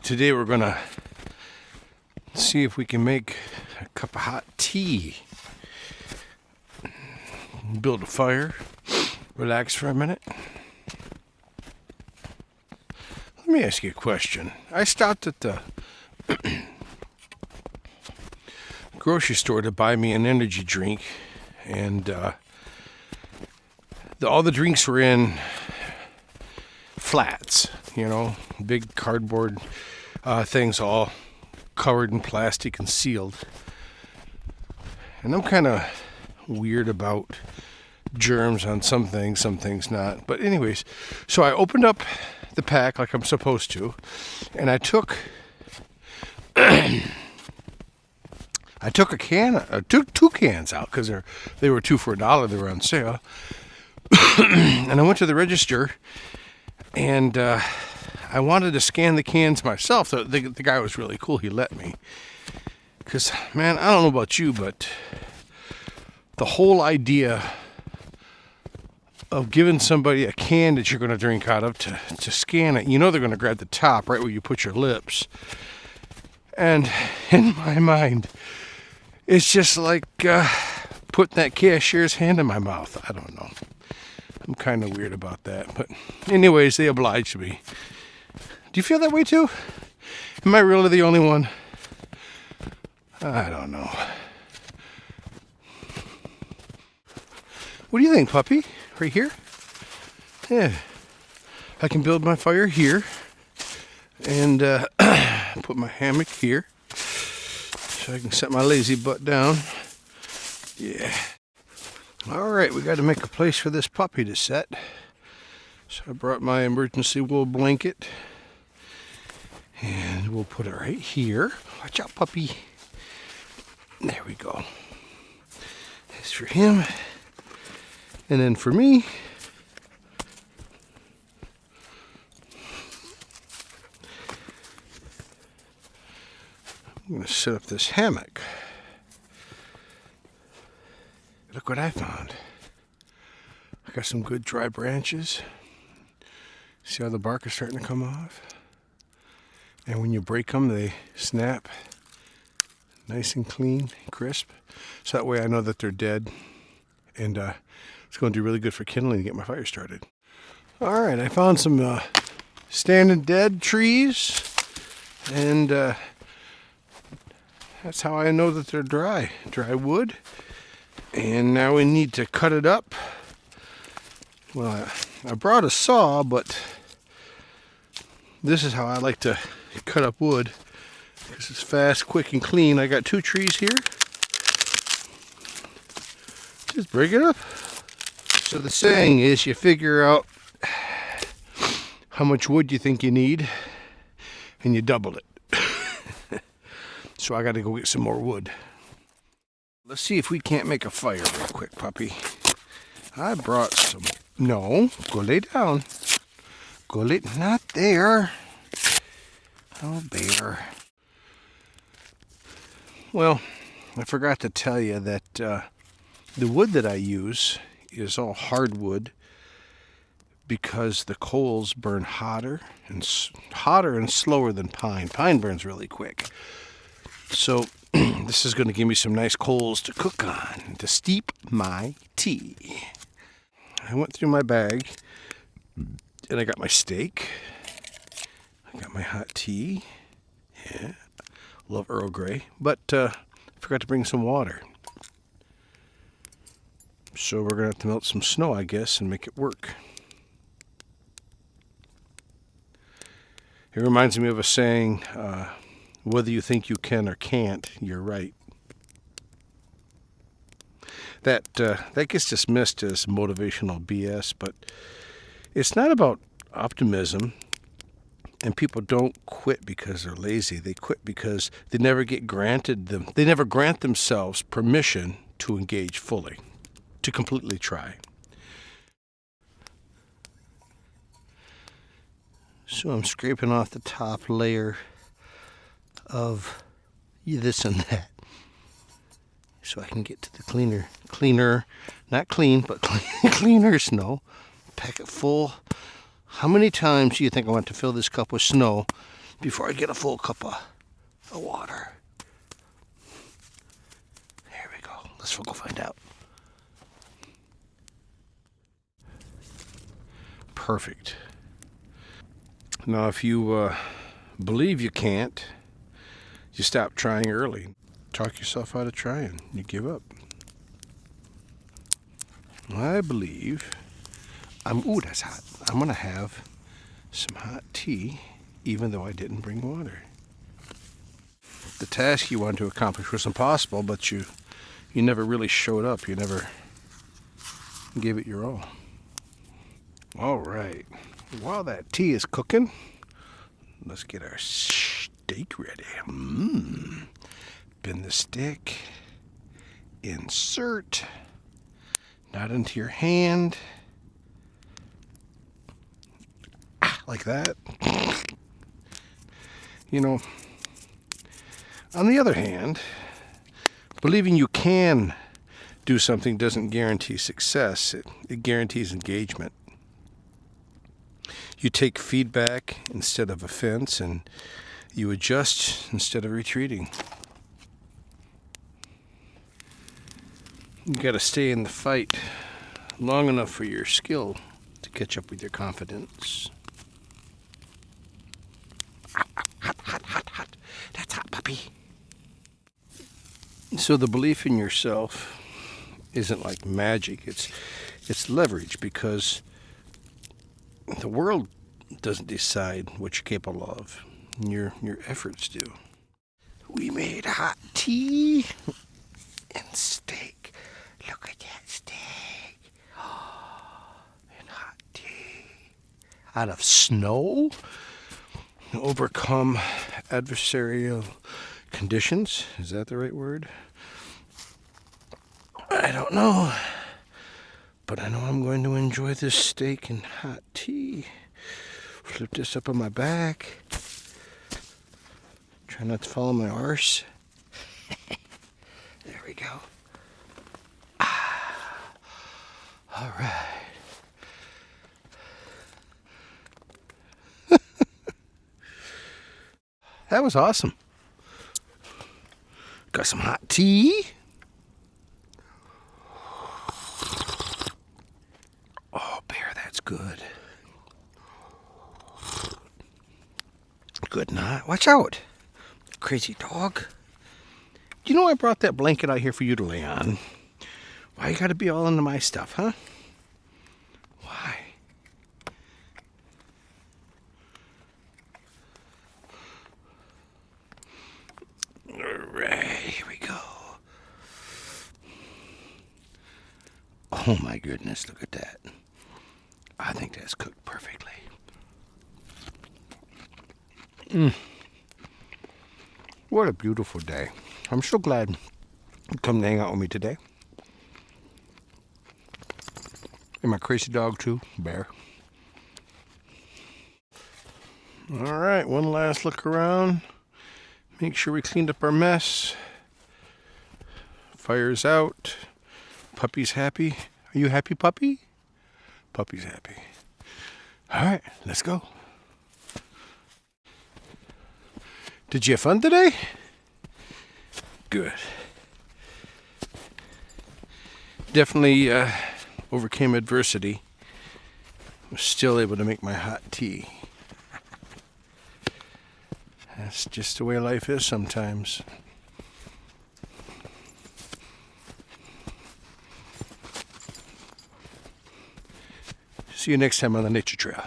Today we're gonna see if we can make a cup of hot tea. Build a fire, relax for a minute. Let me ask you a question. I stopped at the grocery store to buy me an energy drink, and all the drinks were in flats, big cardboard things all covered in plastic and sealed. And I'm kind of weird about germs on some things not. But anyways, so I opened up the pack like I'm supposed to, and I took two cans out because they were two for $1. They were on sale. And I went to the register, and I wanted to scan the cans myself. The guy was really cool. He let me. Because, man, I don't know about you, but the whole idea of giving somebody a can that you're going to drink out of to scan it, they're going to grab the top right where you put your lips. And in my mind, it's just like putting that cashier's hand in my mouth. I don't know. I'm kind of weird about that. But anyways, they obliged me. Do you feel that way too? Am I really the only one? I don't know. What do you think, puppy? Right here? Yeah. I can build my fire here. And put my hammock here. So I can set my lazy butt down. Yeah. Alright, we got to make a place for this puppy to set. So I brought my emergency wool blanket. And we'll put it right here. Watch out, puppy. There we go. That's for him. And then for me, I'm going to set up this hammock. Look what I found. I got some good dry branches. See how the bark is starting to come off? And when you break them, they snap nice and clean, crisp. So that way I know that they're dead. And it's going to do really good for kindling to get my fire started. All right, I found some standing dead trees. And that's how I know that they're dry. Dry wood. And now we need to cut it up. Well, I brought a saw, but this is how I like to cut up wood, because it's fast, quick, and clean. I got 2 trees here. Just break it up. So the saying is, you figure out how much wood you think you need, and you double it. So I got to go get some more wood. Let's see if we can't make a fire real quick, puppy. I brought some. No, go lay down. Not there. Oh, bear. Well, I forgot to tell you that the wood that I use is all hardwood because the coals burn hotter and slower than pine. Pine burns really quick. So this is going to give me some nice coals to cook on, to steep my tea. I went through my bag, and I got my steak. I got my hot tea. Yeah, love Earl Grey. But I forgot to bring some water. So we're going to have to melt some snow, I guess, and make it work. It reminds me of a saying, whether you think you can or can't, you're right. That gets dismissed as motivational BS, but it's not about optimism. And people don't quit because they're lazy. They quit because they never grant themselves permission to engage fully, to completely try. So I'm scraping off the top layer of this and that, so I can get to the cleaner, not clean, but cleaner snow. Pack it full. How many times do you think I want to fill this cup with snow before I get a full cup of water. There we go. Let's go find out. Perfect. Now, if you believe you can't, you stop trying early. Talk yourself out of trying. You give up. I believe ooh, that's hot. I'm gonna have some hot tea, even though I didn't bring water. The task you wanted to accomplish was impossible, but you never really showed up. You never gave it your all. All right. While that tea is cooking, let's get our steak ready. Bend the stick. Insert. Not into your hand. Like that. You know, on the other hand, believing you can do something doesn't guarantee success. It guarantees engagement. You take feedback instead of offense, and you adjust instead of retreating. You got to stay in the fight long enough for your skill to catch up with your confidence. Hot. That's hot, puppy. So the belief in yourself isn't like magic. It's leverage, because the world doesn't decide what you're capable of. Your efforts do. We made hot tea and steak. Look at that steak. And hot tea. Out of snow? Overcome adversarial conditions. Is that the right word? I don't know. But I know I'm going to enjoy this steak and hot tea. Flip this up on my back. Try not to fall on my arse. There we go. All right. That was awesome. Got some hot tea. Oh, Bear, that's good. Good night. Watch out. Crazy dog. You know I brought that blanket out here for you to lay on. Why you gotta be all into my stuff, huh? Why? Alright, here we go. Oh my goodness, look at that. I think that's cooked perfectly. What a beautiful day. I'm so glad you come to hang out with me today. And my crazy dog too, Bear. All right, one last look around. Make sure we cleaned up our mess. Fire's out. Puppy's happy. Are you happy, puppy? Puppy's happy. All right, let's go. Did you have fun today? Good. Definitely overcame adversity. Was still able to make my hot tea. That's just the way life is sometimes. See you next time on the Nature Trail.